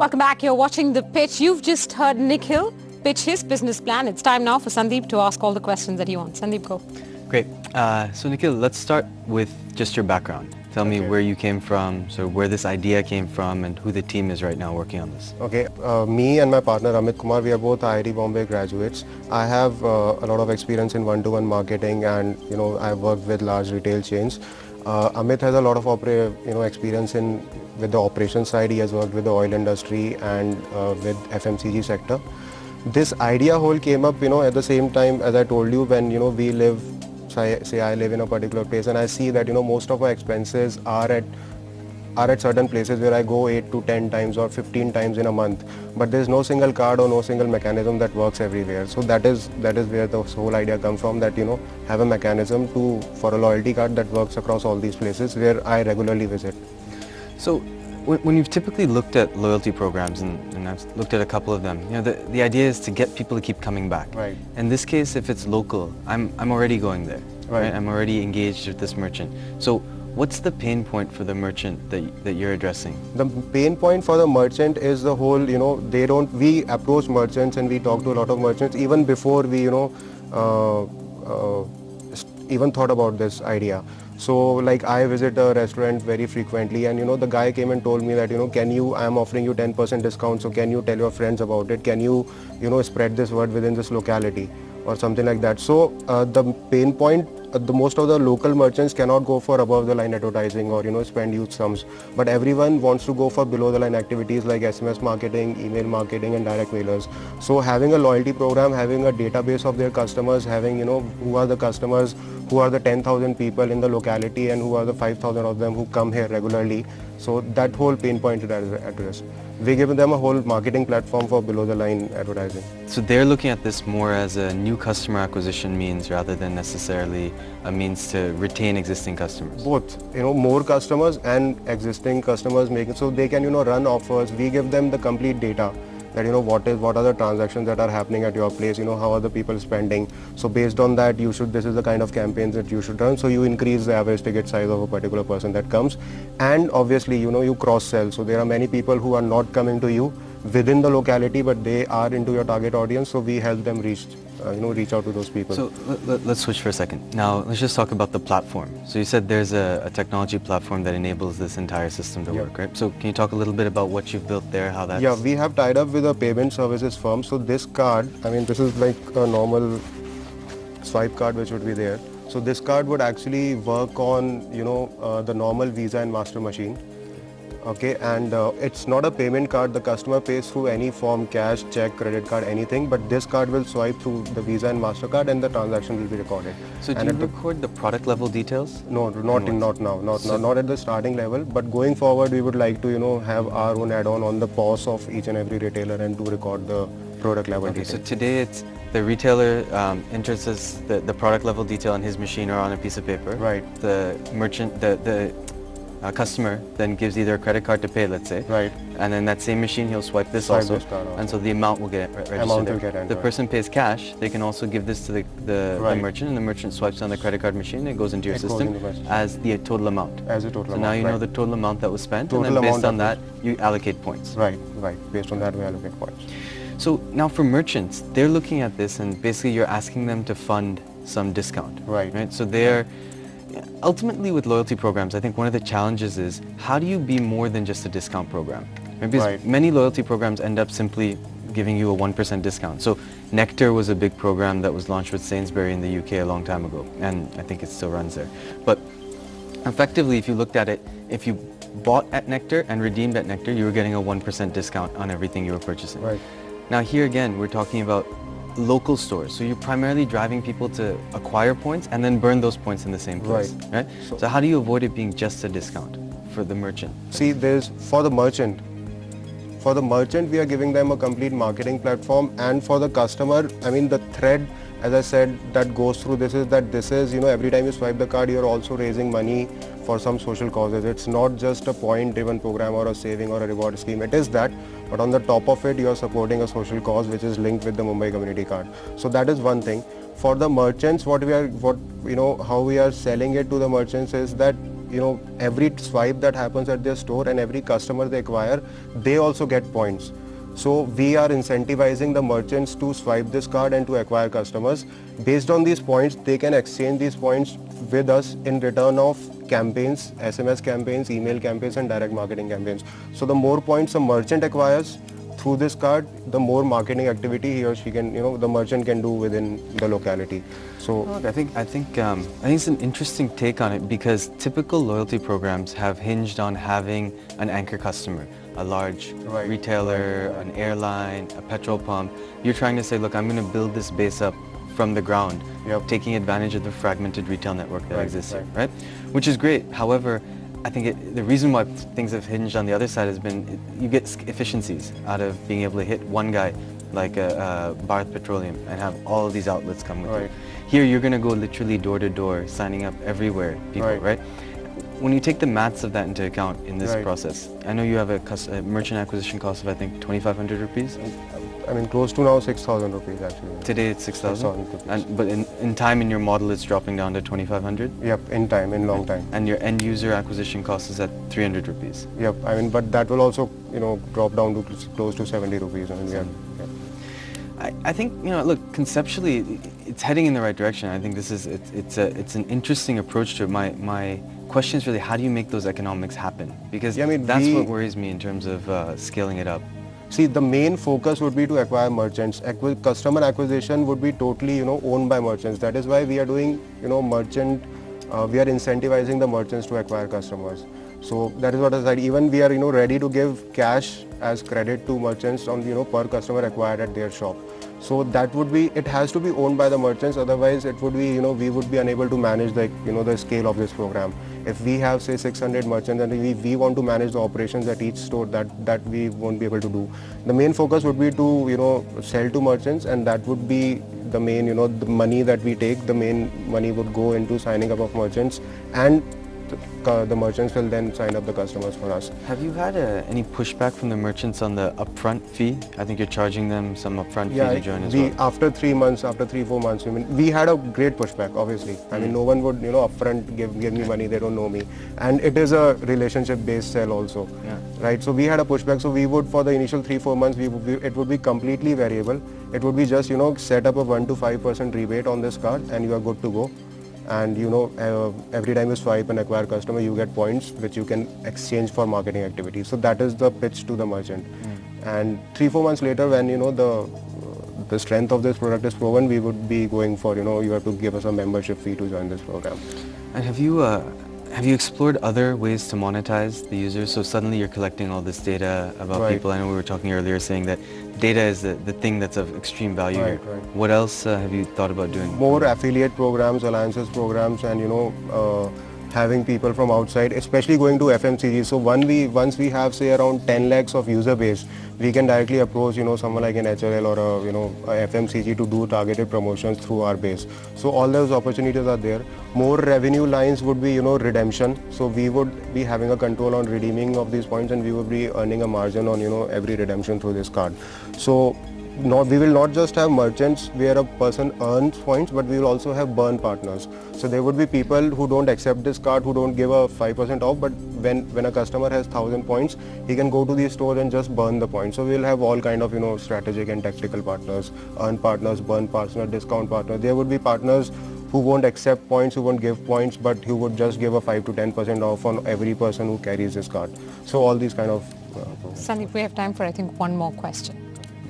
Welcome back. You're watching The Pitch. You've just heard Nikhil pitch his business plan. It's time now for Sandeep to ask all the questions that he wants. Sandeep, go. Great. So Nikhil, let's start with just your background. Tell me where you came from, so where this idea came from, and who the team is right now working on this. Okay, me and my partner Amit Kumar, we are both IIT Bombay graduates. I have a lot of experience in one-to-one marketing, and I've worked with large retail chains. Amit has a lot of experience with the operations side. He has worked with the oil industry and with FMCG sector. This idea whole came up, at the same time as I told you, when we live. Say I live in a particular place and I see that most of my expenses are at certain places where I go 8 to 10 times or 15 times in a month, but there's no single card or no single mechanism that works everywhere. So that is where the whole idea comes from, that have a mechanism for a loyalty card that works across all these places where I regularly visit. So when you've typically looked at loyalty programs, and I've looked at a couple of them, the idea is to get people to keep coming back. Right. In this case, if it's local, I'm already going there. Right. I'm already engaged with this merchant. So what's the pain point for the merchant that you're addressing? The pain point for the merchant is the whole, we approach merchants and we talk to a lot of merchants even before we, even thought about this idea. So like I visit a restaurant very frequently, and the guy came and told me that I'm offering you 10% discount, so can you tell your friends about it? Can you spread this word within this locality or something like that? So the pain point, the most of the local merchants cannot go for above the line advertising or spend huge sums, but everyone wants to go for below the line activities like SMS marketing, email marketing and direct mailers. So having a loyalty program, having a database of their customers, having who are the customers, who are the 10,000 people in the locality and who are the 5,000 of them who come here regularly. So that whole pain point is addressed. We give them a whole marketing platform for below the line advertising. So they're looking at this more as a new customer acquisition means rather than necessarily a means to retain existing customers. Both, more customers and existing customers making, so they can run offers. We give them the complete data, that what are the transactions that are happening at your place, how are the people spending. So based on that, this is the kind of campaigns that you should run. So you increase the average ticket size of a particular person that comes, and obviously you cross sell. So there are many people who are not coming to you within the locality, but they are into your target audience. So we help them reach out to those people. So let's switch for a second. Now let's just talk about the platform. So you said there's a technology platform that enables this entire system to work, right? So can you talk a little bit about what you've built there, how that's... Yeah, we have tied up with a payment services firm. So this card, this is like a normal swipe card which would be there. So this card would actually work on, the normal Visa and Master machine. Okay, and it's not a payment card. The customer pays through any form, cash, check, credit card, anything, but this card will swipe through the Visa and MasterCard and the transaction will be recorded. So do you record the product level details? No, not now, not at the starting level, but going forward we would like to have our own add-on on the POS of each and every retailer and to record the product level details. So today it's the retailer enters the product level detail on his machine or on a piece of paper. Right. The merchant, the customer then gives either a credit card to pay, let's say. Right. And then that same machine he'll swipe this also. And so the amount will get registered. The person pays cash. They can also give this to the merchant, and the merchant swipes on the credit card machine and it goes into your system as the total amount. As a total amount. So now you know the total amount that was spent, and then based on that you allocate points. Right. Based on that we allocate points. So now for merchants, they're looking at this and basically you're asking them to fund some discount. Right. So they're ultimately with loyalty programs, I think one of the challenges is how do you be more than just a discount program? Because many loyalty programs end up simply giving you a 1% discount. So Nectar was a big program that was launched with Sainsbury in the UK a long time ago, and I think it still runs there. But effectively, if you looked at it, if you bought at Nectar and redeemed at Nectar, you were getting a 1% discount on everything you were purchasing. Right. Now here again, we're talking about local stores. So you're primarily driving people to acquire points and then burn those points in the same place, right? So how do you avoid it being just a discount for the merchant? See, for the merchant, we are giving them a complete marketing platform, and for the customer, the thread, as I said, that goes through this is every time you swipe the card, you're also raising money for some social causes. It's not just a point-driven program or a saving or a reward scheme. It is that, but on the top of it, you're supporting a social cause which is linked with the Mumbai Community Card. So that is one thing. For the merchants, how we are selling it to the merchants is that every swipe that happens at their store and every customer they acquire, they also get points. So we are incentivizing the merchants to swipe this card and to acquire customers. Based on these points, they can exchange these points with us in return of campaigns, SMS campaigns, email campaigns and direct marketing campaigns. So the more points a merchant acquires through this card, the more marketing activity he or she can, the merchant can do within the locality. So look, I think it's an interesting take on it, because typical loyalty programs have hinged on having an anchor customer, a large retailer, an airline, a petrol pump. You're trying to say, look, I'm going to build this base up from the ground, taking advantage of the fragmented retail network that exists here, right? Which is great. However, I think the reason why things have hinged on the other side has been you get efficiencies out of being able to hit one guy like Bharat Petroleum and have all of these outlets come with you. Here you're going to go literally door to door, signing up everywhere, people, right? When you take the maths of that into account in this process, I know you have a merchant acquisition cost of, I think, 2,500 rupees? I mean, close to now 6,000 rupees actually. Today it's 6,000? But in time in your model it's dropping down to 2,500? Yep, in time, in long time. And your end user acquisition cost is at 300 rupees? Yep, I mean, but that will also, drop down to close to 70 rupees. I mean, I think, look, conceptually it's heading in the right direction. I think this is, it's an interesting approach to it. My question is really, how do you make those economics happen? Because that's what worries me in terms of scaling it up. See, the main focus would be to acquire merchants. Customer acquisition would be totally, owned by merchants. That is why we are doing, we are incentivizing the merchants to acquire customers. So that is what I said. Even we are, ready to give cash as credit to merchants on, per customer acquired at their shop. So that would be, it has to be owned by the merchants. Otherwise, it would be, we would be unable to manage the, the scale of this program. If we have, say, 600 merchants and we want to manage the operations at each store, that we won't be able to do. The main focus would be to, sell to merchants, and that would be the main, the money that we take, the main money would go into signing up of merchants, and the merchants will then sign up the customers for us. Have you had any pushback from the merchants on the upfront fee? I think you're charging them some upfront fee to join as well. After 3 months, after 3-4 months, we had a great pushback, obviously. I mean, no one would, upfront give me money, they don't know me. And it is a relationship-based sell also, right? So we had a pushback. So we would, for the initial 3-4 months, it would be completely variable. It would be just, set up a 1 to 5% rebate on this card and you are good to go. And every time you swipe and acquire customer, you get points which you can exchange for marketing activities. So that is the pitch to the merchant. And 3-4 months later, when the strength of this product is proven, we would be going for you have to give us a membership fee to join this program. And have you explored other ways to monetize the users? So suddenly you're collecting all this data about people. I know we were talking earlier saying that data is the thing that's of extreme value here. What else have you thought about doing? More affiliate programs, alliances programs, and having people from outside, especially going to FMCG. So once we have, say, around 10 lakhs of user base, we can directly approach someone like an HLL or a FMCG to do targeted promotions through our base. So all those opportunities are there. More revenue lines would be redemption. So we would be having a control on redeeming of these points, and we would be earning a margin on every redemption through this card. So we will not just have merchants where a person earns points, but we will also have burn partners. So there would be people who don't accept this card, who don't give a 5% off, but when a customer has 1,000 points, he can go to the store and just burn the points. So we'll have all kind of strategic and tactical partners, earn partners, burn partners, discount partners. There would be partners who won't accept points, who won't give points, but who would just give a 5 to 10% off on every person who carries this card. So all these kind of Sandeep, we have time for, I think, one more question.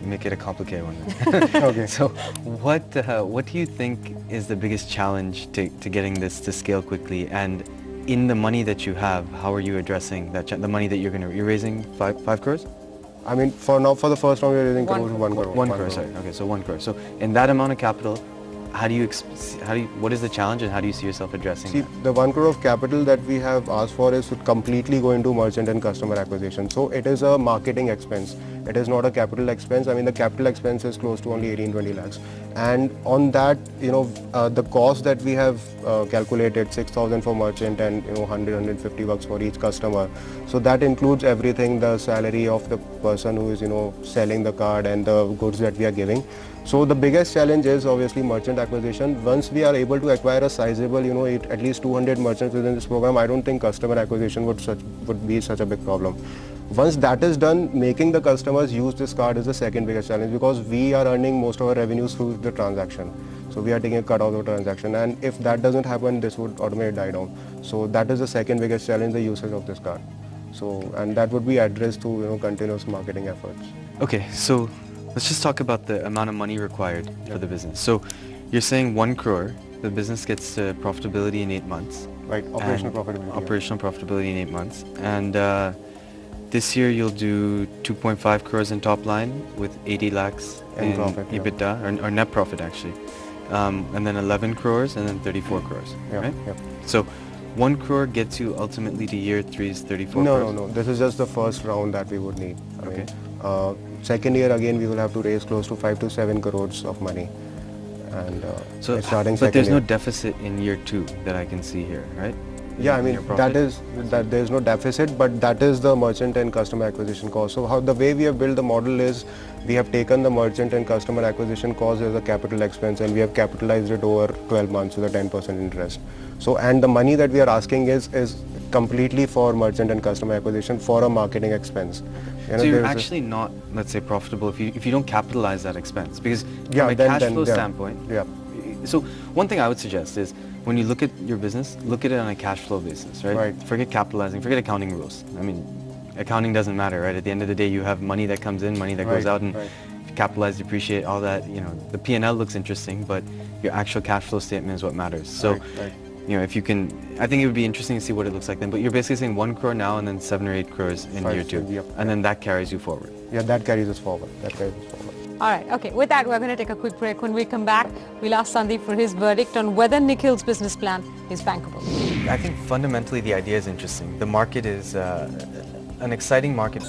Make it a complicated one. Okay. So what do you think is the biggest challenge to getting this to scale quickly? And in the money that you have, how are you addressing that? The money that you're raising 5 crores? I mean, for the first round, we're raising close to 1 crore. 1 crore, sorry. Okay, so 1 crore. So in that amount of capital, what is the challenge and how do you see yourself addressing that? The 1 crore of capital that we have asked for is to completely go into merchant and customer acquisition. So it is a marketing expense. It is not a capital expense. I mean, the capital expense is close to only 18-20 lakhs. And on that, the cost that we have calculated, 6,000 for merchant and 100-150 bucks for each customer. So that includes everything, the salary of the person who is selling the card and the goods that we are giving. So the biggest challenge is obviously merchant acquisition. Once we are able to acquire a sizable, at least 200 merchants within this program, I don't think customer acquisition would be such a big problem. Once that is done, making the customers use this card is the second biggest challenge, because we are earning most of our revenues through the transaction. So we are taking a cut out of the transaction, and if that doesn't happen, this would automatically die down. So that is the second biggest challenge, the usage of this card. So, and that would be addressed through continuous marketing efforts. Okay, so let's just talk about the amount of money required for the business. So you're saying 1 crore, the business gets to profitability in 8 months. Right, operational profitability. Operational profitability in 8 months. And this year you'll do 2.5 crores in top line with 80 lakhs in profit, EBITDA, or net profit actually. And then 11 crores and then 34 crores, right? Yeah. So 1 crore gets you ultimately to year 3's 34 crores? No. This is just the first round that we would need. I mean, second year again we will have to raise close to 5 to 7 crores of money. And so, starting but there's year. no deficit in year 2 that I can see here, right? Yeah, I mean that there's no deficit, but that is the merchant and customer acquisition cost. So the way we have built the model is we have taken the merchant and customer acquisition cost as a capital expense, and we have capitalized it over 12 months with a 10% interest. So, and the money that we are asking is completely for merchant and customer acquisition for a marketing expense. So you're actually not, let's say, profitable if you don't capitalize that expense, because from a cash flow standpoint. Yeah. So one thing I would suggest is, when you look at your business, look at it on a cash flow basis, right? Right. Forget capitalizing, forget accounting rules. I mean, accounting doesn't matter, right? At the end of the day, you have money that comes in, money that goes out, and capitalize, depreciate, all that. The P&L looks interesting, but your actual cash flow statement is what matters. So, if you can, I think it would be interesting to see what it looks like then. But you're basically saying 1 crore now, and then 7 or 8 crores in year 2, and then that carries you forward. Yeah, that carries us forward. All right, okay. With that, we're going to take a quick break. When we come back, we'll ask Sandeep for his verdict on whether Nikhil's business plan is bankable. I think fundamentally the idea is interesting. The market is an exciting market.